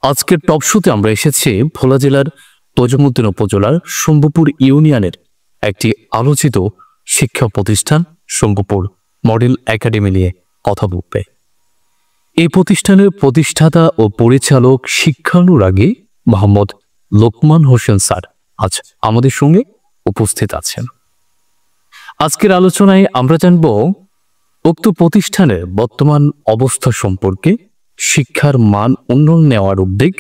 আজকের টপ শোতে আমরা এসেছি ভোলা জেলার তজুমুদ্দিন উপজেলার শম্ভুপুর ইউনিয়নের একটি আলোচিত শিক্ষা প্রতিষ্ঠান শম্ভুপুর মডেল একাডেমি নিয়ে কথা বলতে। এই প্রতিষ্ঠানের প্রতিষ্ঠাতা ও পরিচালক শিক্ষানুরাগী মোহাম্মদ লোকমান হোসেন স্যার আজ আমাদের সঙ্গে উপস্থিত আছেন। আজকের আলোচনায় আমরা জানব উক্ত প্রতিষ্ঠানের বর্তমান অবস্থা সম্পর্কে, শিক্ষার মান উন্নয়ন নেওয়ার উদ্যোগ,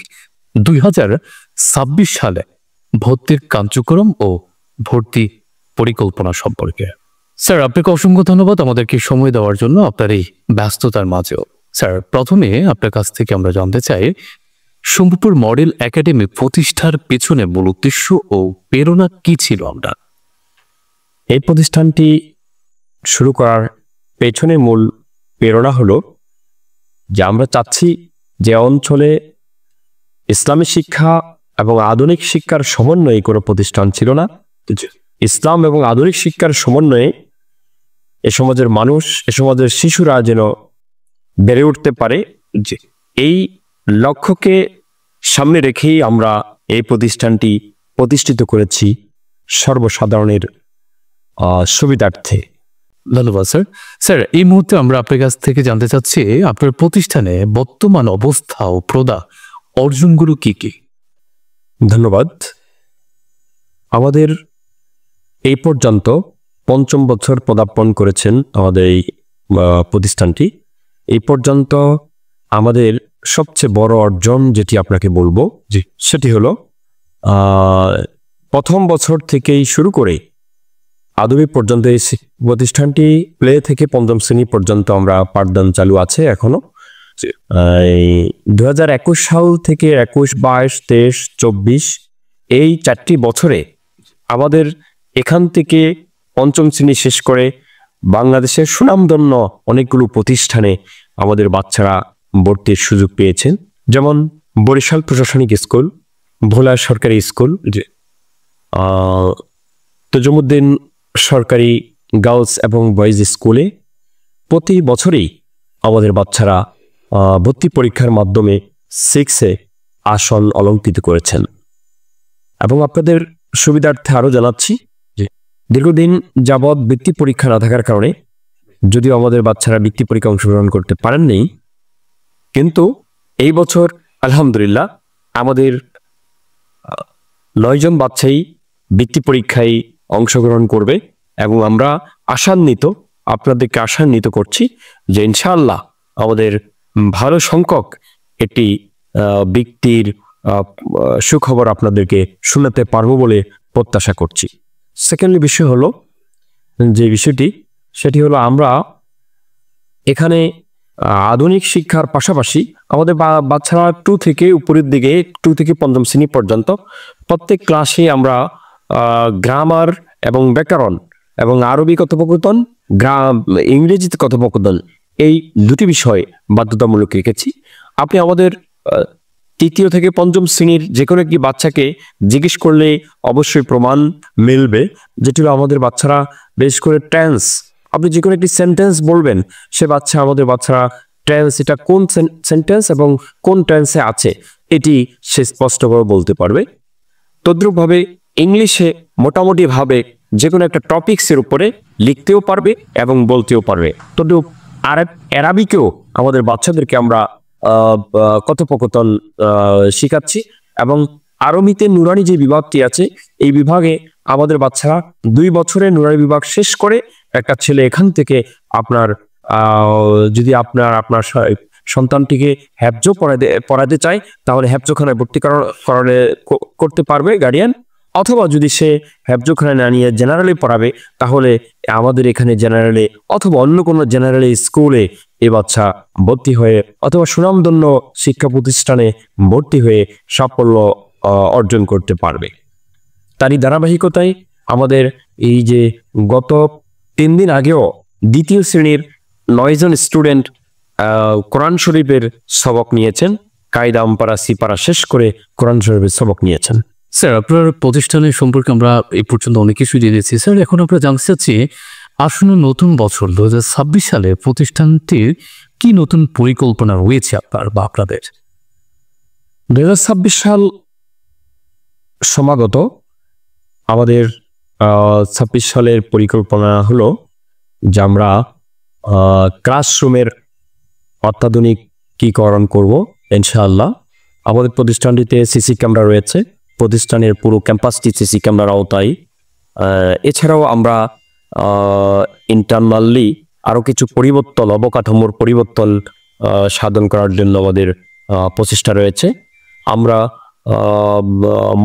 2026 সালে ভর্তির কার্যক্রম ও ভর্তি পরিকল্পনা সম্পর্কে। স্যার, আপনাকে অসংখ্য ধন্যবাদ আমাদেরকে সময় দেওয়ার জন্য আপনার এই ব্যস্ততার মাঝেও। স্যার, প্রথমে আপনার কাছ থেকে আমরা জানতে চাই শম্ভুপুর মডেল একাডেমি প্রতিষ্ঠার পেছনে মূল উদ্দেশ্য ও প্রেরণা কি ছিল? আমরা এই প্রতিষ্ঠানটি শুরু করার পেছনে মূল প্রেরণা হলো যে আমরা চাচ্ছি যে অঞ্চলে ইসলামী শিক্ষা এবং আধুনিক শিক্ষার সমন্বয়ে কোনো প্রতিষ্ঠান ছিল না। ইসলাম এবং আধুনিক শিক্ষার সমন্বয়ে এ সমাজের মানুষ, এ সমাজের শিশুরা যেন বেড়ে উঠতে পারে, যে এই লক্ষ্যকে সামনে রেখেই আমরা এই প্রতিষ্ঠানটি প্রতিষ্ঠিত করেছি সর্বসাধারণের সুবিধার্থে। ধন্যবাদ স্যার। স্যার, এই মুহূর্তে আমরা আপনার কাছ থেকে জানতে চাচ্ছি আপনার প্রতিষ্ঠানে বর্তমান অবস্থা ও প্রদা অর্জনগুলো কি কি? ধন্যবাদ। আমাদের এই পর্যন্ত 5ম বছর পদার্পণ করেছেন আমাদের এই প্রতিষ্ঠানটি। এই পর্যন্ত আমাদের সবচেয়ে বড় অর্জন যেটি আপনাকে বলবো, সেটি হলো প্রথম বছর থেকেই শুরু করে আদবি পর্যন্ত এই প্রতিষ্ঠানটি প্লে থেকে 5ম শ্রেণী পর্যন্ত আমরা পাঠদান চালু আছে এখনো। 2021 সাল থেকে 21, 22, 23, 24 এই 4টি বছরে আমাদের এখান থেকে 5ম শ্রেণী শেষ করে বাংলাদেশের সুনামধন্য অনেকগুলো প্রতিষ্ঠানে আমাদের বাচ্চারা ভর্তির সুযোগ পেয়েছেন, যেমন বরিশাল প্রশাসনিক স্কুল, ভোলা সরকারি স্কুল, তজুমুদ্দিন সরকারি গার্লস এবং বয়েজ স্কুলে প্রতি বছরই আমাদের বাচ্চারা ভর্তি পরীক্ষার মাধ্যমে 6-এ আসন অলঙ্কৃত করেছেন। এবং আপনাদের সুবিধার্থে আরও জানাচ্ছি যে দীর্ঘদিন যাবৎ বৃত্তি পরীক্ষা না থাকার কারণে যদিও আমাদের বাচ্চারা বৃত্তি পরীক্ষা অংশগ্রহণ করতে পারেননি, কিন্তু এই বছর আলহামদুলিল্লাহ আমাদের 9 জন বাচ্চাই বৃত্তি পরীক্ষায় অংশগ্রহণ করবে এবং আমরা আপনাদেরকে আশান্বিত করছি যে ইনশাআল্লাহ আমাদের ভালো সংখ্যক একটি বৃত্তির সুখবর আপনাদেরকে শোনাতে পারবো বলে প্রত্যাশা করছি। সেকেন্ডলি বিষয় হলো যে বিষয়টি, সেটি হলো আমরা এখানে আধুনিক শিক্ষার পাশাপাশি আমাদের বাচ্চারা 2 থেকে উপরের দিকে 2 থেকে 5ম শ্রেণী পর্যন্ত প্রত্যেক ক্লাসে আমরা গ্রামার এবং ব্যাকরণ এবং আরবি কথোপকথন, ইংরেজিতে কথোপকথন, এই 2টি বিষয় বাধ্যতামূলক রেখেছি। আপনি আমাদের 3য় থেকে 5ম শ্রেণীর যে কোনো একটি বাচ্চাকে জিজ্ঞেস করলে অবশ্যই প্রমাণ মিলবে, যেটি আমাদের বাচ্চারা বেশ করে টেন্স, আপনি যে কোনো একটি সেন্টেন্স বলবেন, আমাদের বাচ্চারা টেন্স, এটা কোন সেন্টেন্স এবং কোন টেন্সে আছে এটি সে স্পষ্ট করে বলতে পারবে। তদ্রূপভাবে ইংলিশে মোটামুটিভাবে যে কোনো একটা টপিক্সের উপরে লিখতেও পারবে এবং বলতেও পারবে। তদ্রূপ আরবিকেও আমাদের বাচ্চাদেরকে আমরা কথোপকথন শিখাচ্ছি এবং আরবিতে নুরানি যে বিভাগটি আছে এই বিভাগে আমাদের বাচ্চারা 2 বছরে নুরানি বিভাগ শেষ করে একটা ছেলে এখান থেকে যদি আপনার সন্তানটিকে হেফজ পড়াতে চায় তাহলে হেফজখানায় ভর্তি করতে পারবে গার্ডিয়ান, অথবা যদি সে হেফজখানায় না নিয়ে জেনারেলি পড়াবে তাহলে আমাদের এখানে জেনারেলে অথবা অন্য কোনো জেনারেলি স্কুলে এ বাচ্চা ভর্তি হয়ে অথবা সুনামধন্য শিক্ষা প্রতিষ্ঠানে ভর্তি হয়ে সাফল্য অর্জন করতে পারবে। তারই ধারাবাহিকতায় আমাদের এই যে গত 3 দিন আগেও 2য় শ্রেণীর 9 জন স্টুডেন্ট কোরআন শরীফের সবক নিয়েছেন, কায়দা আমপারা সিপারা শেষ করে কোরআন শরীফের সবক নিয়েছেন। স্যার, আপনার প্রতিষ্ঠানের সম্পর্কে আমরা এই পর্যন্ত অনেক কিছু জেনেছি। স্যার, এখন আমরা জানতে চাচ্ছি আসন্ন নতুন বছর 2026 সালে প্রতিষ্ঠানটির কি নতুন পরিকল্পনা রয়েছে আপনাদের? 2026 সাল সমাগত। আমাদের 26 সালের পরিকল্পনা হলো যে আমরা ক্লাসরুমের অত্যাধুনিকীকরণ করব ইনশাআল্লাহ। আমাদের প্রতিষ্ঠানটিতে সিসি ক্যামেরা রয়েছে, প্রতিষ্ঠানের পুরো ক্যাম্পাসটি সিসি ক্যামেরার আওতায়। এছাড়াও আমরা ইন্টারনালি আরও কিছু পরিবর্তন, অবকাঠামোর পরিবর্তন সাধন করার জন্য আমাদের প্রচেষ্টা রয়েছে। আমরা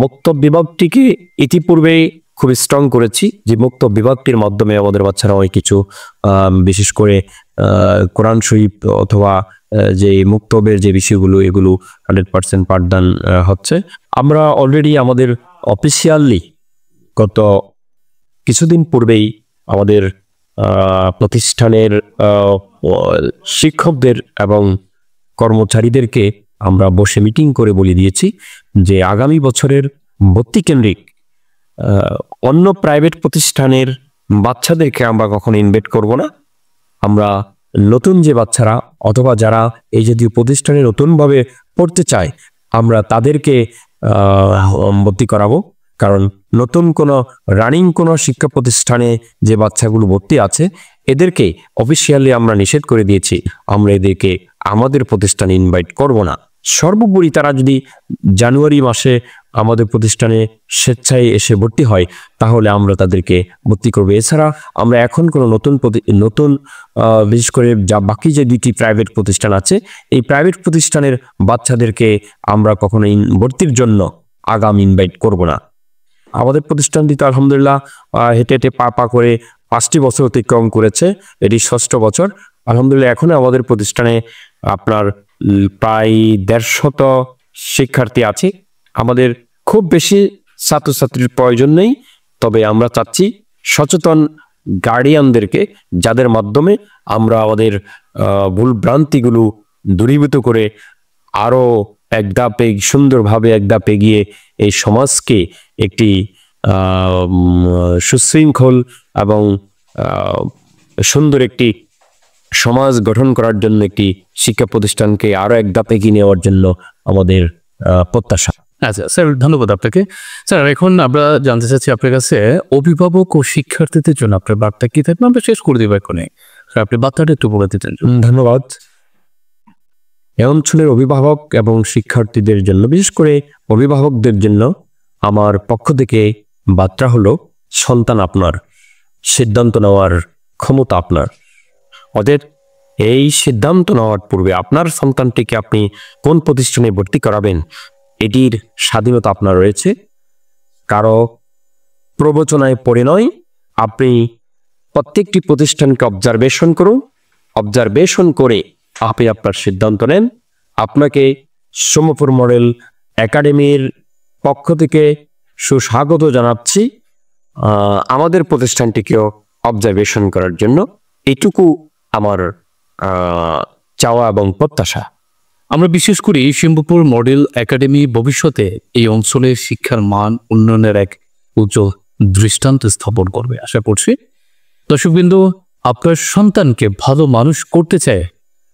মুক্ত বিভাগটিকে ইতিপূর্বেই খুব স্ট্রং করেছি, যে মুক্ত বিভাগটির মাধ্যমে আমাদের বাচ্চারা অনেক কিছু বিশেষ করে কোরআন শরীফ অথবা যে মুক্তবের যে বিষয়গুলো, এগুলো 100% পাঠদান হচ্ছে। আমরা অলরেডি আমাদের অফিসিয়ালি গত কিছুদিন পূর্বেই আমাদের প্রতিষ্ঠানের শিক্ষকদের এবং কর্মচারীদেরকে আমরা বসে মিটিং করে বলে দিয়েছি যে আগামী বছরের ভর্তি কেন্দ্রিক অন্য প্রাইভেট প্রতিষ্ঠানের বাচ্চাদেরকে আমরা কখনো ইনভাইট করব না। আমরা নতুন যে বাচ্চারা অথবা যারা এই জাতীয় প্রতিষ্ঠানে নতুনভাবে পড়তে চায়, আমরা তাদেরকে ভর্তি করাবো। কারণ নতুন কোনো রানিং কোনো শিক্ষা প্রতিষ্ঠানে যে বাচ্চাগুলো ভর্তি আছে, এদেরকে অফিসিয়ালি আমরা নিষেধ করে দিয়েছি, আমরা এদেরকে আমাদের প্রতিষ্ঠানে ইনভাইট করব না। সর্বোপরি তারা যদি জানুয়ারি মাসে আমাদের প্রতিষ্ঠানে স্বেচ্ছায় এসে ভর্তি হয়, তাহলে আমরা তাদেরকে ভর্তি করবো। এছাড়া আমরা এখন কোনো নতুন বিশেষ করে যা বাকি যে 2টি প্রাইভেট প্রতিষ্ঠান আছে, এই প্রাইভেট প্রতিষ্ঠানের বাচ্চাদেরকে আমরা কখনো ভর্তির জন্য আগাম ইনভাইট করব না। আমাদের প্রতিষ্ঠানটি তো আলহামদুলিল্লাহ হেঁটে হেঁটে পা করে 5টি বছর অতিক্রম করেছে, এটি 6ষ্ঠ বছর। আলহামদুলিল্লাহ এখন আমাদের প্রতিষ্ঠানে আপনার প্রায় 150 শিক্ষার্থী আছে। আমাদের খুব বেশি ছাত্রছাত্রীর প্রয়োজন নেই, তবে আমরা চাচ্ছি সচেতন গার্ডিয়ানদেরকে, যাদের মাধ্যমে আমরা আমাদের ভুল ভ্রান্তিগুলো দূরীভূত করে আরও এক ধাপে সুন্দরভাবে এক ধাপে এগিয়ে এই সমাজকে একটি সুশৃঙ্খল এবং সুন্দর একটি সমাজ গঠন করার জন্য একটি শিক্ষা প্রতিষ্ঠানকে আরো এক ধাপ এগিয়ে নেওয়ার জন্য আমাদের প্রত্যাশা। আচ্ছা স্যার, ধন্যবাদ আপনাকে। স্যার, এখন আমরা জানতে চাচ্ছি আপনার কাছে অভিভাবক ও শিক্ষার্থীদের জন্য আপনার বার্তা কি থাকবে? আমরা শেষ করে দিব এখনই, আপনি বার্তাটা একটু বলে দিতেন। ধন্যবাদ। এ অঞ্চলের অভিভাবক এবং শিক্ষার্থীদের জন্য, বিশেষ করে অভিভাবকদের জন্য আমার পক্ষ থেকে বার্তা হলো, সন্তান আপনার, সিদ্ধান্ত নেওয়ার ক্ষমতা আপনার। ওদের এই সিদ্ধান্ত নেওয়ার পূর্বে আপনার সন্তানটিকে আপনি কোন প্রতিষ্ঠানে ভর্তি করাবেন, এটির স্বাধীনতা আপনার রয়েছে। কারো প্রবচনায় পড়ে নয়, আপনি প্রত্যেকটি প্রতিষ্ঠানকে অবজারভেশন করুন, অবজারভেশন করে আপনি আপনার সিদ্ধান্ত নেন। আপনাকে সোমপুর মডেল একাডেমির পক্ষ থেকে সুস্বাগত জানাচ্ছি আমাদের প্রতিষ্ঠানটিকেও অবজারভেশন করার জন্য। এটুকু আমার চাওয়া এবং প্রত্যাশা। আমরা বিশেষ করি শিম্বপুর মডেল একাডেমি ভবিষ্যতে এই অঞ্চলের শিক্ষার মান উন্নয়নের এক উজ্জ্বল দৃষ্টান্ত স্থাপন করবে আশা করছি। দর্শকবৃন্দ, আপনার সন্তানকে ভালো মানুষ করতে চায়,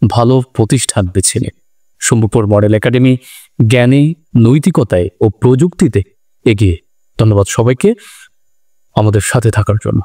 ভালো প্রতিষ্ঠান বেছে নিন। শিম্বপুর মডেল একাডেমি জ্ঞানে, নৈতিকতায় ও প্রযুক্তিতে এগিয়ে। ধন্যবাদ সবাইকে আমাদের সাথে থাকার জন্য।